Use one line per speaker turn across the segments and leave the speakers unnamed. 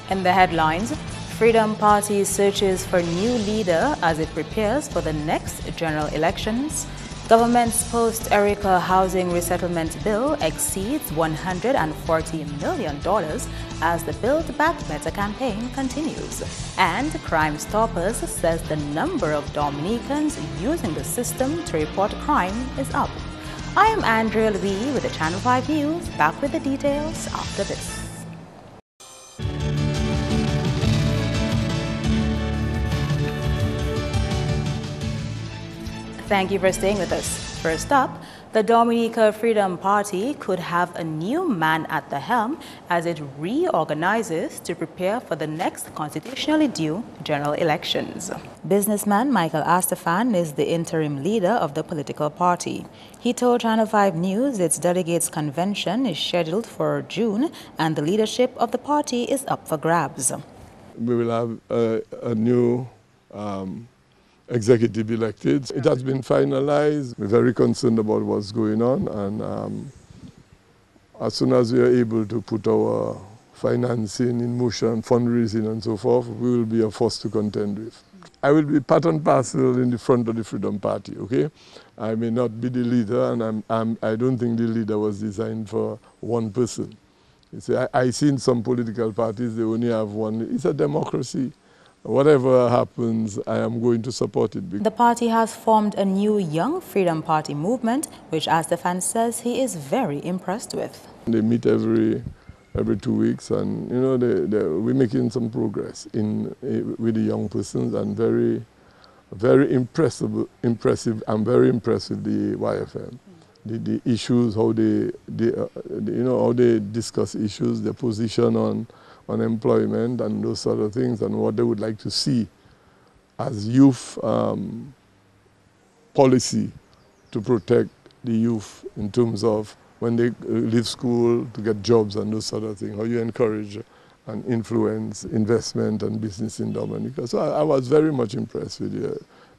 In the headlines, Freedom Party searches for new leader as it prepares for the next general elections. Government's post-Erica housing resettlement bill exceeds $140 million as the Build Back Better campaign continues. And Crime Stoppers says the number of Dominicans using the system to report crime is up. I am Andrea Louis with the Channel 5 News, back with the details after this. Thank you for staying with us. First up, the Dominica Freedom Party could have a new man at the helm as it reorganizes to prepare for the next constitutionally due general elections. Businessman Michael Astafan is the interim leader of the political party. He told Channel 5 News its delegates' convention is scheduled for June and the leadership of the party is up for grabs.
We will have a new executive elected. It has been finalized. We're very concerned about what's going on, and as soon as we are able to put our financing in motion, fundraising and so forth, we will be a force to contend with. I will be part and parcel in the front of the Freedom Party, okay? I may not be the leader, and I don't think the leader was designed for one person. You see, I seen some political parties, they only have one. It's a democracy. Whatever happens, I am going to support it.
The party has formed a new Young Freedom Party movement, which Astafan says he is very impressed with.
They meet every 2 weeks, and you know we're making some progress with the young persons, and very impressive. I'm very impressed with the YFM. The issues, how they discuss issues, their position on employment and those sort of things, and what they would like to see as youth policy to protect the youth in terms of when they leave school to get jobs and those sort of things, how you encourage and influence investment and business in Dominica. So I was very much impressed with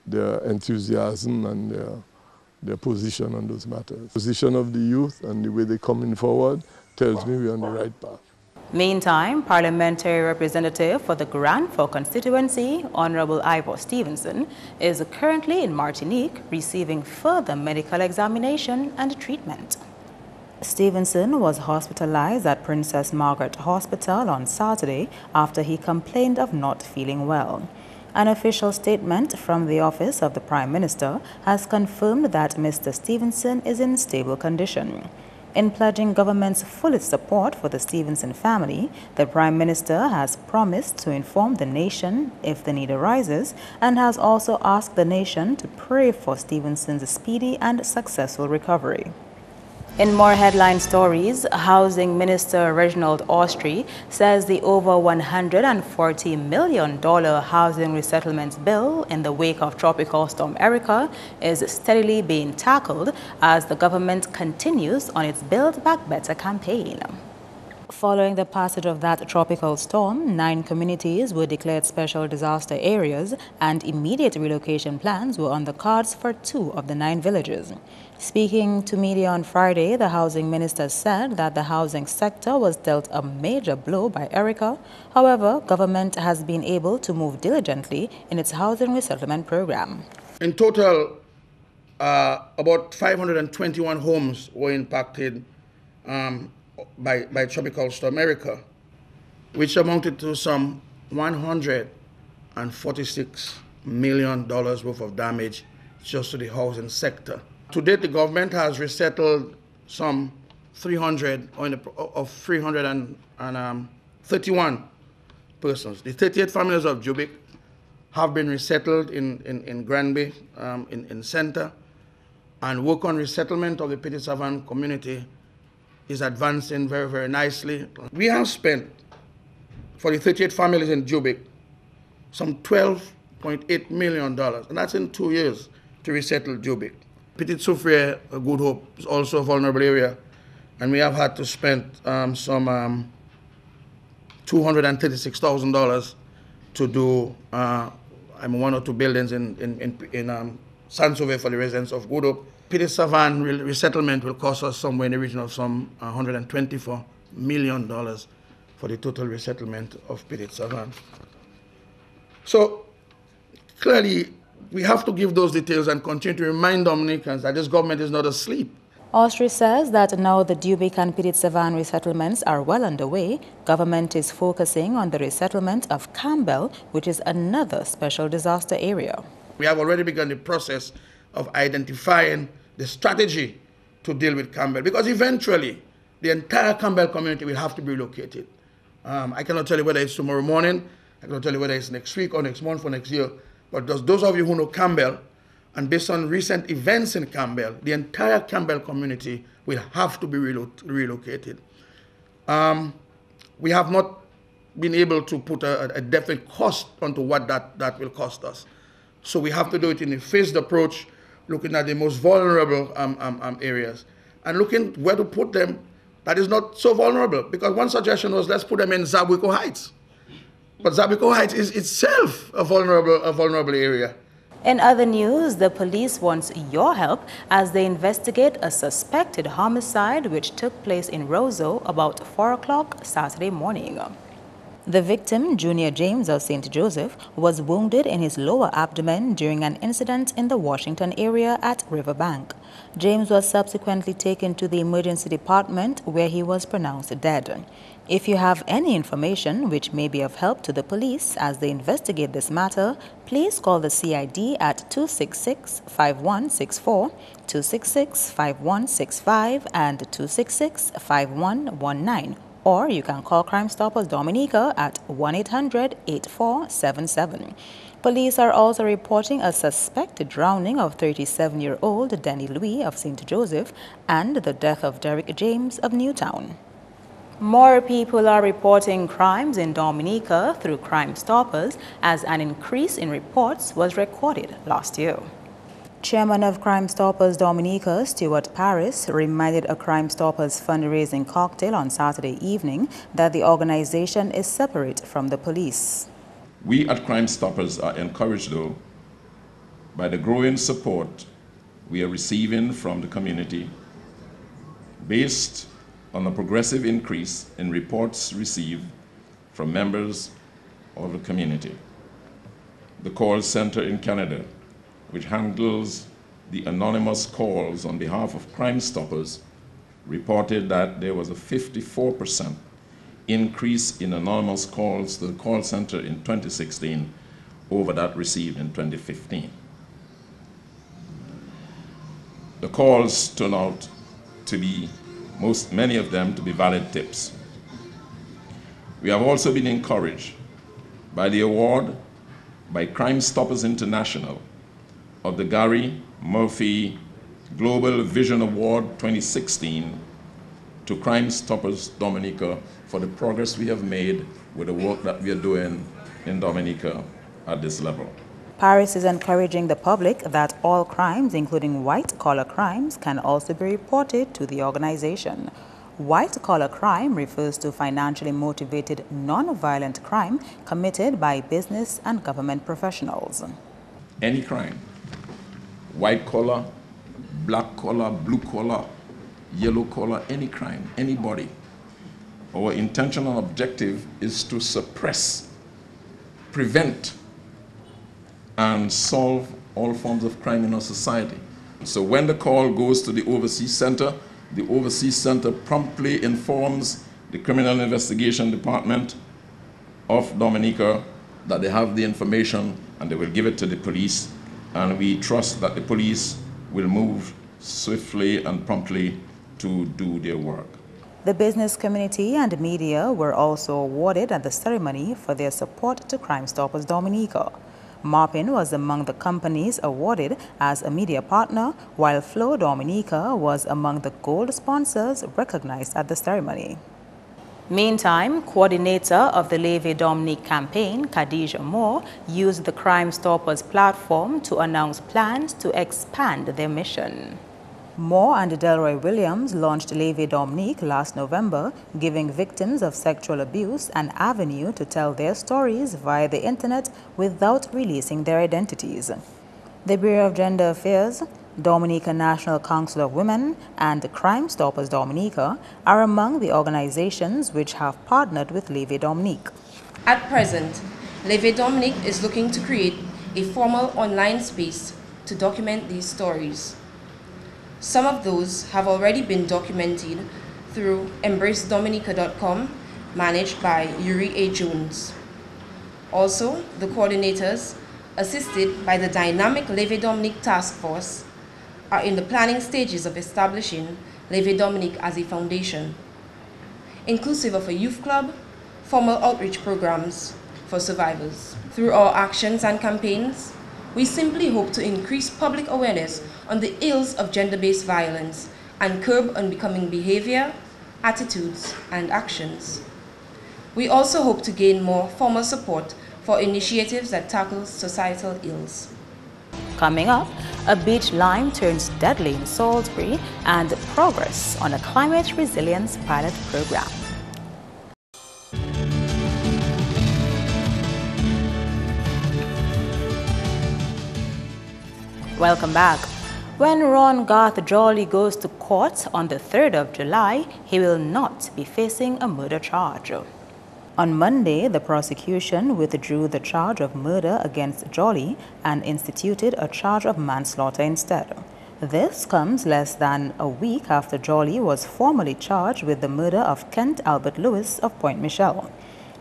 their enthusiasm and their position on those matters. The position of the youth and the way they're coming forward tells me we're on the right path.
Meantime, Parliamentary Representative for the Grand Forks constituency, Honorable Ivor Stevenson, is currently in Martinique receiving further medical examination and treatment. Stevenson was hospitalized at Princess Margaret Hospital on Saturday after he complained of not feeling well. An official statement from the Office of the Prime Minister has confirmed that Mr. Stevenson is in stable condition. In pledging government's fullest support for the Stevenson family, the Prime Minister has promised to inform the nation if the need arises and has also asked the nation to pray for Stevenson's speedy and successful recovery. In more headline stories, Housing Minister Reginald Austrie says the over $140 million housing resettlement bill in the wake of Tropical Storm Erica is steadily being tackled as the government continues on its Build Back Better campaign. Following the passage of that tropical storm, 9 communities were declared special disaster areas and immediate relocation plans were on the cards for 2 of the 9 villages. Speaking to media on Friday, the housing minister said that the housing sector was dealt a major blow by Erica. However, government has been able to move diligently in its housing resettlement program.
In total, about 521 homes were impacted by Tropical Storm Erica, which amounted to some $146 million worth of damage just to the housing sector. To date, the government has resettled some 331 persons. The 38 families of Jubic have been resettled in Granby, in Center, and work on resettlement of the Petit Savant community is advancing very, very nicely. We have spent, for the 38 families in Jubic, some $12.8 million, and that's in 2 years to resettle Jubic. Petit Soufriere, Good Hope, is also a vulnerable area, and we have had to spend some $236,000 to do 1 or 2 buildings in Saint-Sauveur for the residents of Good Hope. Petit Savant resettlement will cost us somewhere in the region of some $124 million for the total resettlement of Petit Savan. So clearly, we have to give those details and continue to remind Dominicans that this government is not asleep.
Austria says that now the Dubic and Petit Savan resettlements are well underway, government is focusing on the resettlement of Campbell, which is another special disaster area.
We have already begun the process of identifying the strategy to deal with Campbell, because eventually the entire Campbell community will have to be relocated. I cannot tell you whether it's tomorrow morning, I cannot tell you whether it's next week or next month or next year, but those of you who know Campbell, and based on recent events in Campbell, the entire Campbell community will have to be relocated. We have not been able to put a definite cost onto what that will cost us. So we have to do it in a phased approach, looking at the most vulnerable areas and looking where to put them that is not so vulnerable. Because one suggestion was, let's put them in Zabuco Heights. But Zabuco Heights is itself a vulnerable area.
In other news, the police wants your help as they investigate a suspected homicide which took place in Roseau about 4 o'clock Saturday morning. The victim, Junior James of St. Joseph, was wounded in his lower abdomen during an incident in the Washington area at Riverbank. James was subsequently taken to the emergency department where he was pronounced dead. If you have any information which may be of help to the police as they investigate this matter, please call the CID at 266-5164, 266-5165 and 266-5119. Or you can call Crime Stoppers Dominica at 1-800-8477. Police are also reporting a suspected drowning of 37-year-old Denny Louis of St. Joseph and the death of Derek James of Newtown. More people are reporting crimes in Dominica through Crime Stoppers as an increase in reports was recorded last year. Chairman of Crime Stoppers Dominica, Stuart Paris, reminded a Crime Stoppers fundraising cocktail on Saturday evening that the organization is separate from the police.
We at Crime Stoppers are encouraged, though, by the growing support we are receiving from the community based on a progressive increase in reports received from members of the community. The call center in Canada, which handles the anonymous calls on behalf of Crime Stoppers, reported that there was a 54% increase in anonymous calls to the call center in 2016 over that received in 2015. The calls turn out to be, many of them, to be valid tips. We have also been encouraged by the award by Crime Stoppers International of the Gary Murphy Global Vision Award 2016 to Crime Stoppers Dominica for the progress we have made with the work that we are doing in Dominica at this level.
Paris is encouraging the public that all crimes, including white-collar crimes, can also be reported to the organization. White-collar crime refers to financially motivated, non-violent crime committed by business and government professionals.
Any crime, white collar, black collar, blue collar, yellow collar, any crime, anybody. Our intentional objective is to suppress, prevent, and solve all forms of crime in our society. So when the call goes to the Overseas Center promptly informs the Criminal Investigation Department of Dominica that they have the information and they will give it to the police, and we trust that the police will move swiftly and promptly to do their work.
The business community and media were also awarded at the ceremony for their support to Crime Stoppers Dominica. Marpin was among the companies awarded as a media partner, while Flow Dominica was among the gold sponsors recognized at the ceremony. Meantime, coordinator of the Leve Dominique campaign, Khadija Moore, used the Crime Stoppers platform to announce plans to expand their mission. Moore and Delroy Williams launched Leve Dominique last November, giving victims of sexual abuse an avenue to tell their stories via the internet without releasing their identities. The Bureau of Gender Affairs, Dominica National Council of Women and Crime Stoppers Dominica are among the organizations which have partnered with Leve Dominique.
At present, Leve Dominique is looking to create a formal online space to document these stories. Some of those have already been documented through EmbraceDominica.com, managed by Yuri A. Jones. Also, the coordinators, assisted by the dynamic Leve Dominique Task Force, are in the planning stages of establishing Leve Dominique as a foundation, inclusive of a youth club, formal outreach programs for survivors. Through our actions and campaigns, we simply hope to increase public awareness on the ills of gender-based violence and curb unbecoming behavior, attitudes, and actions. We also hope to gain more formal support for initiatives that tackle societal ills.
Coming up, a beach lime turns deadly in Salisbury and progress on a climate resilience pilot program. Welcome back. When Ron Garth Jolly goes to court on the 3rd of July, he will not be facing a murder charge. On Monday, the prosecution withdrew the charge of murder against Jolly and instituted a charge of manslaughter instead. This comes less than a week after Jolly was formally charged with the murder of Kent Albert Lewis of Point Michelle.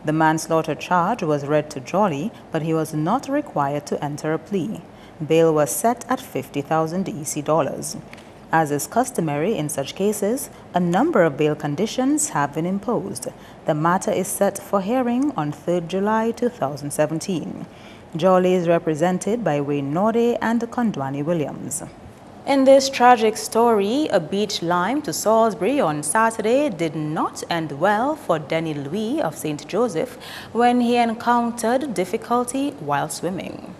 The manslaughter charge was read to Jolly, but he was not required to enter a plea. Bail was set at $50,000 EC. As is customary in such cases, a number of bail conditions have been imposed. The matter is set for hearing on 3rd July 2017. Jolly is represented by Wayne Norde and Kondwani Williams. In this tragic story, a beach lime to Salisbury on Saturday did not end well for Denny Louis of St. Joseph when he encountered difficulty while swimming.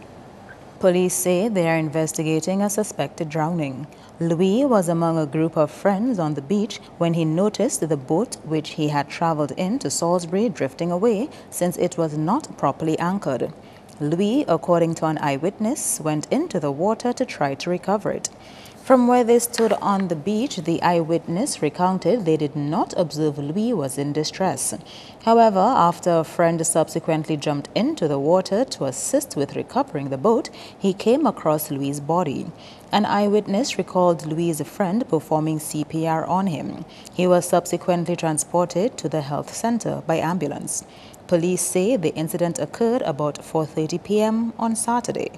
Police say they are investigating a suspected drowning. Louis was among a group of friends on the beach when he noticed the boat which he had traveled in to Salisbury drifting away since it was not properly anchored. Louis, according to an eyewitness, went into the water to try to recover it. From where they stood on the beach, the eyewitness recounted they did not observe Louis was in distress. However, after a friend subsequently jumped into the water to assist with recovering the boat, he came across Louis' body. An eyewitness recalled Louis' friend performing CPR on him. He was subsequently transported to the health center by ambulance. Police say the incident occurred about 4:30 p.m. on Saturday.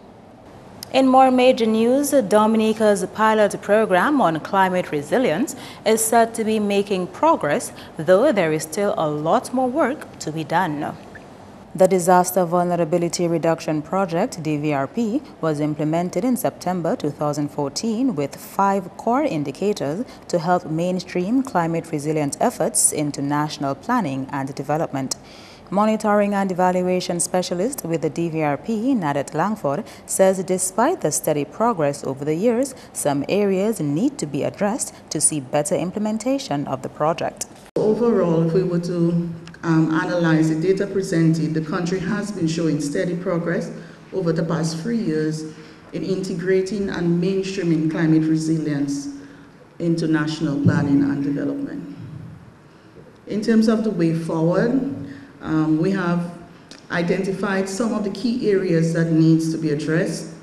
In more major news, Dominica's pilot program on climate resilience is said to be making progress, though there is still a lot more work to be done. The Disaster Vulnerability Reduction Project, DVRP, was implemented in September 2014 with 5 core indicators to help mainstream climate resilient efforts into national planning and development. Monitoring and evaluation specialist with the DVRP, Nadette Langford, says despite the steady progress over the years, some areas need to be addressed to see better implementation of the project.
Overall, if we were to analyze the data presented, the country has been showing steady progress over the past 3 years in integrating and mainstreaming climate resilience into national planning and development. In terms of the way forward, we have identified some of the key areas that needs to be addressed.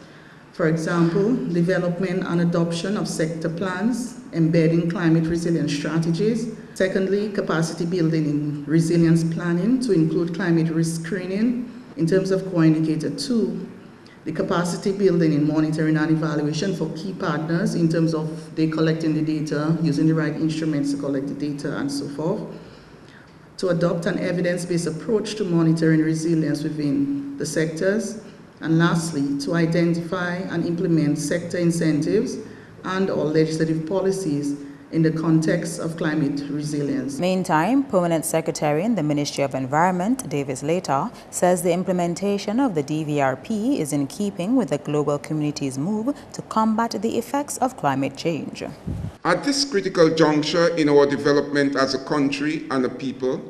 For example, development and adoption of sector plans, embedding climate resilience strategies. Secondly, capacity building in resilience planning to include climate risk screening. In terms of core indicator 2, the capacity building in monitoring and evaluation for key partners in terms of they collecting the data, using the right instruments to collect the data and so forth. To adopt an evidence-based approach to monitoring resilience within the sectors. And lastly, to identify and implement sector incentives and/or legislative policies in the context of climate resilience.
Meantime, Permanent Secretary in the Ministry of Environment, Davis Later, says the implementation of the DVRP is in keeping with the global community's move to combat the effects of climate change.
At this critical juncture in our development as a country and a people,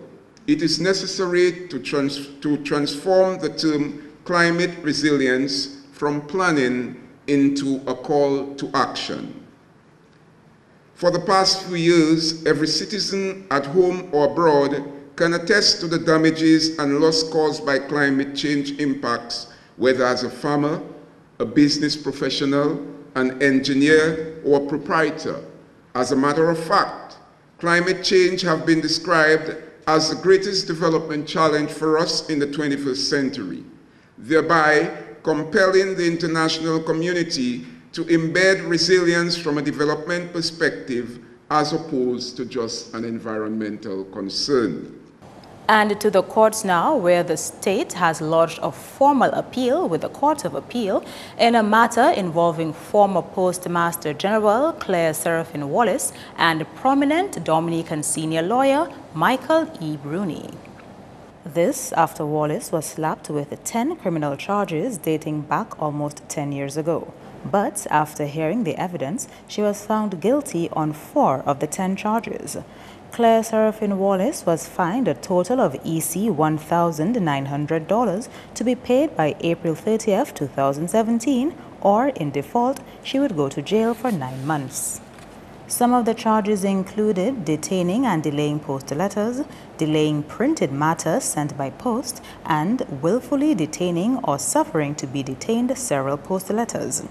it is necessary to transform the term climate resilience from planning into a call to action. For the past few years, every citizen at home or abroad can attest to the damages and loss caused by climate change impacts, whether as a farmer, a business professional, an engineer, or a proprietor. As a matter of fact, climate change has been described as the greatest development challenge for us in the 21st century, thereby compelling the international community to embed resilience from a development perspective as opposed to just an environmental concern.
And to the courts now, where the state has lodged a formal appeal with the Court of Appeal in a matter involving former Postmaster General Claire Serafin Wallace and prominent Dominican senior lawyer Michael E. Bruni. This after Wallace was slapped with 10 criminal charges dating back almost 10 years ago. But after hearing the evidence, she was found guilty on 4 of the 10 charges. Claire Serafin Wallace was fined a total of EC $1,900 to be paid by April 30th, 2017, or in default, she would go to jail for 9 months. Some of the charges included detaining and delaying postal letters, delaying printed matter sent by post, and willfully detaining or suffering to be detained several postal letters.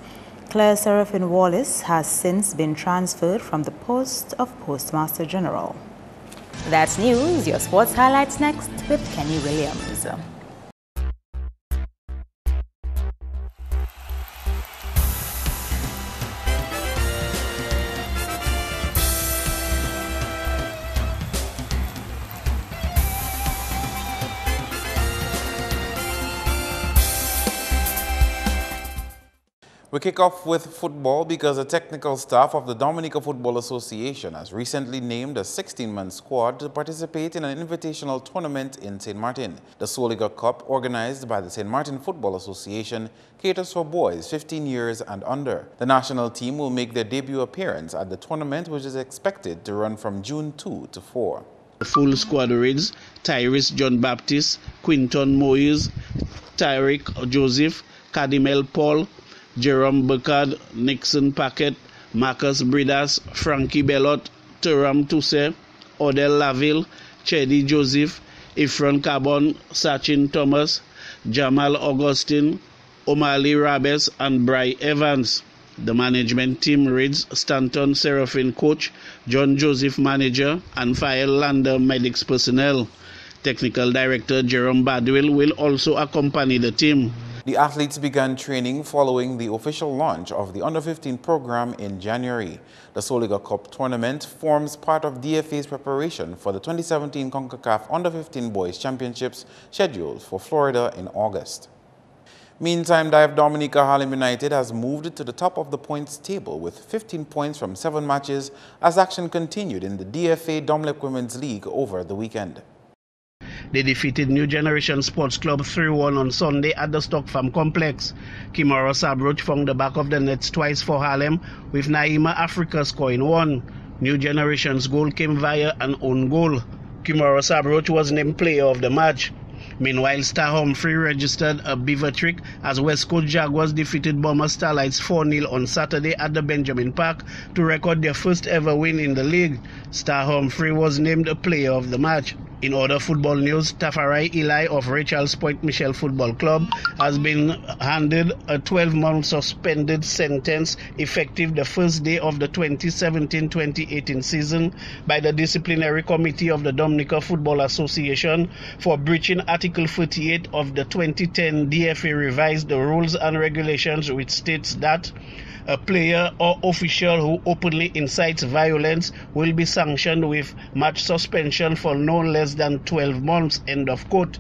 Claire Serafin Wallace has since been transferred from the post of Postmaster General. That's news. Your sports highlights next with Kenny Williams.
We kick off with football because the technical staff of the Dominica Football Association has recently named a 16-man squad to participate in an invitational tournament in St. Martin. The Soliga Cup, organized by the St. Martin Football Association, caters for boys 15 years and under. The national team will make their debut appearance at the tournament, which is expected to run from June 2 to 4.
The full squad reads Tyrese John Baptist, Quinton Moyes, Tyrick Joseph, Kadimel Paul, Jerome Burkard, Nixon Paquette, Marcus Bridas, Frankie Bellot, Turam Tousse, Odell Laville, Chedi Joseph, Ifran Carbon, Sachin Thomas, Jamal Augustine, Omali Rabes, and Bry Evans. The management team reads Stanton Serafin coach, John Joseph manager, and Fael Lander medics personnel. Technical director Jerome Badwell will also accompany the team.
The athletes began training following the official launch of the Under-15 program in January. The Soliga Cup tournament forms part of DFA's preparation for the 2017 CONCACAF Under-15 Boys Championships scheduled for Florida in August. Meantime, Dive Dominica Harlem United has moved to the top of the points table with 15 points from 7 matches as action continued in the DFA Domlec Women's League over the weekend.
They defeated New Generation Sports Club 3-1 on Sunday at the Stock Farm Complex. Kimara Sabroch found the back of the nets twice for Harlem, with Naima Africa scoring 1. New Generation's goal came via an own goal. Kimara Sabroch was named player of the match. Meanwhile, Star Humphrey registered a beaver trick as West Coast Jaguars defeated Bomber Starlights 4-0 on Saturday at the Benjamin Park to record their first ever win in the league. Star Humphrey was named a player of the match. In other football news, Tafarai Eli of Rachel's Point Michel Football Club has been handed a 12-month suspended sentence effective the first day of the 2017-2018 season by the Disciplinary Committee of the Dominica Football Association for breaching Article 48 of the 2010 DFA revised the rules and regulations, which states that a player or official who openly incites violence will be sanctioned with match suspension for no less than 12 months, end of quote.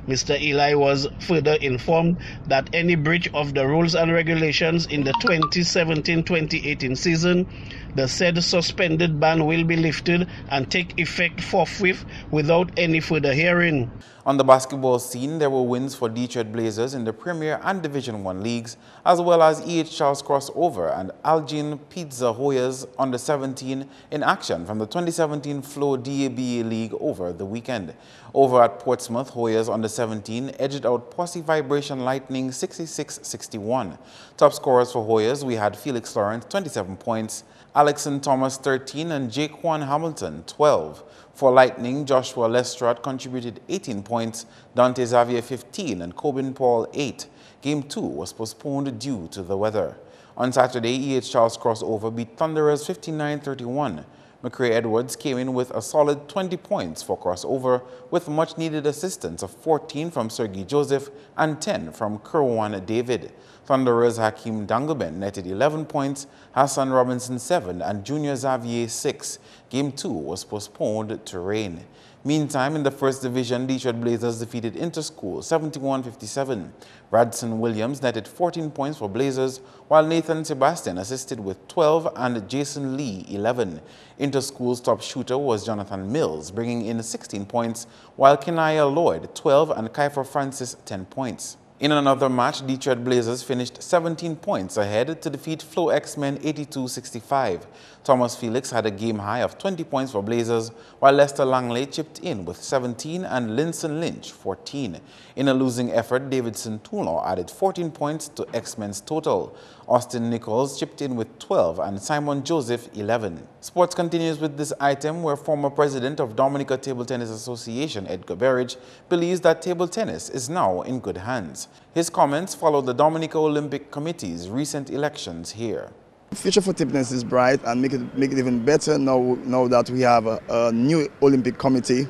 Mr. Eli was further informed that any breach of the rules and regulations in the 2017-2018 season, the said suspended ban will be lifted and take effect forthwith without any further hearing.
On the basketball scene, there were wins for Detroit Blazers in the Premier and Division I leagues, as well as E.H. Charles crossover and Algin Pizza Hoyas under 17 in action from the 2017 Flow DABA League over the weekend. Over at Portsmouth, Hoyas under 17 edged out Posse Vibration Lightning 66-61. Top scorers for Hoyas, we had Felix Laurent 27 points, Alexon Thomas 13 and Jaquan Hamilton 12. For Lightning, Joshua Lestrade contributed 18 points, Dante Xavier 15 and Coben Paul 8. Game 2 was postponed due to the weather. On Saturday, E.H. Charles crossover beat Thunderers 59-31. McCray Edwards came in with a solid 20 points for crossover, with much-needed assistance of 14 from Sergei Joseph and 10 from Kerwan David. Thunderers Hakeem Dangleben netted 11 points, Hassan Robinson 7 and Junior Xavier 6. Game 2 was postponed to rain. Meantime, in the First Division, Detroit Blazers defeated Interschool 71-57. Radson Williams netted 14 points for Blazers, while Nathan Sebastian assisted with 12 and Jason Lee 11. Interschool's top shooter was Jonathan Mills, bringing in 16 points, while Kenaya Lloyd 12 and Kiefer Francis 10 points. In another match, Detroit Blazers finished 17 points ahead to defeat Flow X-Men 82-65. Thomas Felix had a game high of 20 points for Blazers, while Lester Langley chipped in with 17 and Linson Lynch 14. In a losing effort, Davidson Toulon added 14 points to X-Men's total. Austin Nichols chipped in with 12 and Simon Joseph 11. Sports continues with this item where former president of Dominica Table Tennis Association, Edgar Berridge, believes that table tennis is now in good hands. His comments follow the Dominica Olympic Committee's recent elections here.
The future for table tennis is bright, and make it even better now that we have a new Olympic committee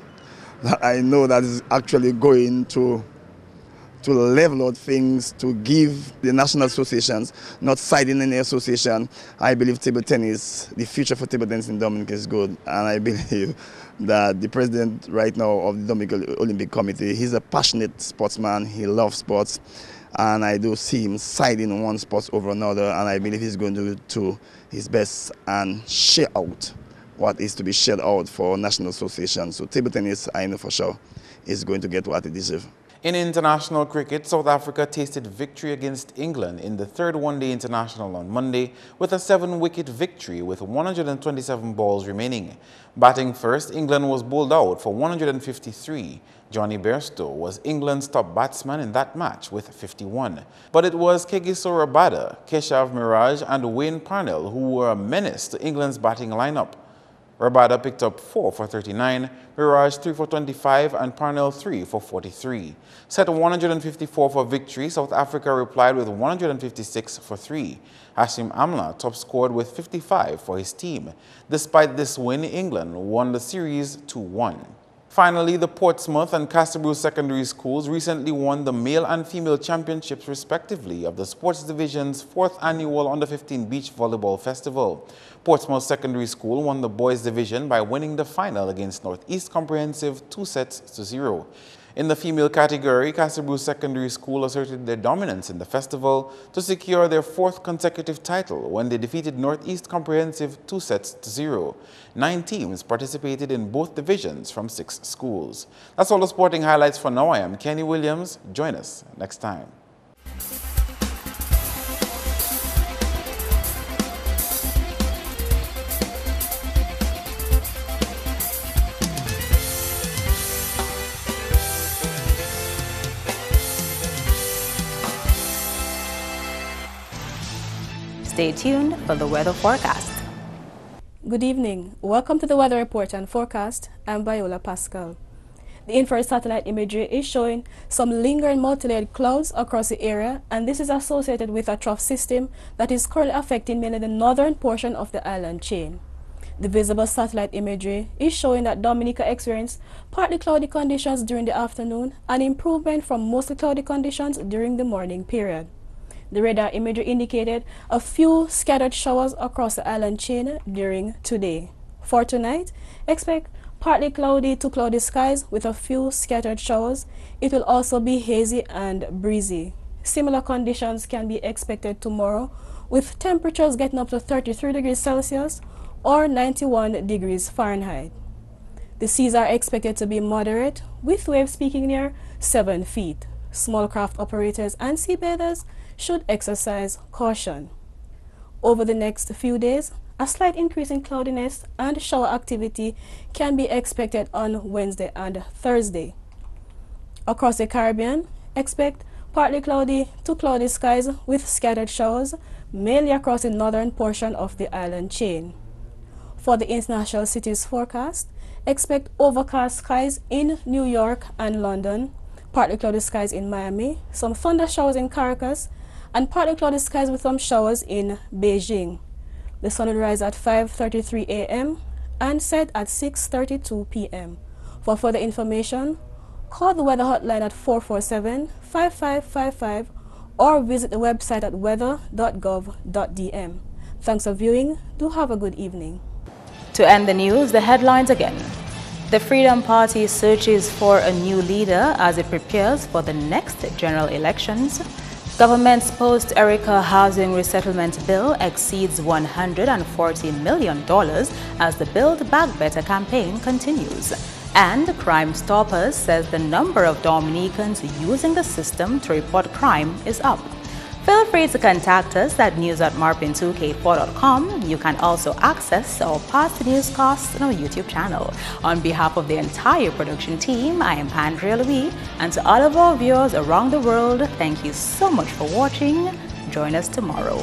that I know that is actually going to level out things, to give the national associations, not siding any association. I believe table tennis, the future for table tennis in Dominica is good, and I believe that the president right now of the Dominica Olympic Committee, he's a passionate sportsman, he loves sports, and I do see him siding on one sport over another, and I believe he's going to do his best and share out what is to be shared out for national associations. So table tennis, I know for sure, is going to get what it deserves.
In international cricket, South Africa tasted victory against England in the third one-day international on Monday with a 7-wicket victory with 127 balls remaining. Batting first, England was bowled out for 153. Johnny Bairstow was England's top batsman in that match with 51. But it was Kegiso Rabada, Keshav Mirage and Wayne Parnell who were a menace to England's batting lineup. Rabada picked up 4 for 39, Mirage 3 for 25 and Parnell 3 for 43. Set 154 for victory, South Africa replied with 156 for 3. Hashim Amla top scored with 55 for his team. Despite this win, England won the series 2-1. Finally, the Portsmouth and Castlebrew secondary schools recently won the male and female championships respectively of the Sports Division's 4th annual Under-15 Beach Volleyball Festival. Portsmouth Secondary School won the boys division by winning the final against Northeast Comprehensive 2-0. In the female category, Castlebrew Secondary School asserted their dominance in the festival to secure their 4th consecutive title when they defeated Northeast Comprehensive 2-0. 9 teams participated in both divisions from 6 schools. That's all the sporting highlights for now. I am Kenny Williams. Join us next time.
Stay tuned for the weather forecast.
Good evening. Welcome to the weather report and forecast. I'm Viola Pascal. The infrared satellite imagery is showing some lingering multi-layered clouds across the area, and this is associated with a trough system that is currently affecting mainly the northern portion of the island chain. The visible satellite imagery is showing that Dominica experienced partly cloudy conditions during the afternoon and improvement from mostly cloudy conditions during the morning period. The radar imagery indicated a few scattered showers across the island chain during today. For tonight, expect partly cloudy to cloudy skies with a few scattered showers. It will also be hazy and breezy. Similar conditions can be expected tomorrow, with temperatures getting up to 33 degrees Celsius or 91 degrees Fahrenheit. The seas are expected to be moderate, with waves peaking near 7 feet. Small craft operators and seabathers should exercise caution. Over the next few days, a slight increase in cloudiness and shower activity can be expected on Wednesday and Thursday. Across the Caribbean, expect partly cloudy to cloudy skies with scattered showers, mainly across the northern portion of the island chain. For the international cities forecast, expect overcast skies in New York and London, partly cloudy skies in Miami, some thunder showers in Caracas, and partly cloudy skies with some showers in Beijing. The sun will rise at 5:33 a.m. and set at 6:32 p.m. For further information, call the weather hotline at 447-5555 or visit the website at weather.gov.dm. Thanks for viewing. Do have a good evening.
To end the news, the headlines again. The Freedom Party searches for a new leader as it prepares for the next general elections. Government's post-Erica housing resettlement bill exceeds $140 million as the Build Back Better campaign continues. And Crime Stoppers says the number of Dominicans using the system to report crime is up. Feel free to contact us at news@MarpinNewsMonday29thMay2k17. You can also access our past newscasts on our YouTube channel. On behalf of the entire production team, I am Andrea Louis, and to all of our viewers around the world, thank you so much for watching. Join us tomorrow.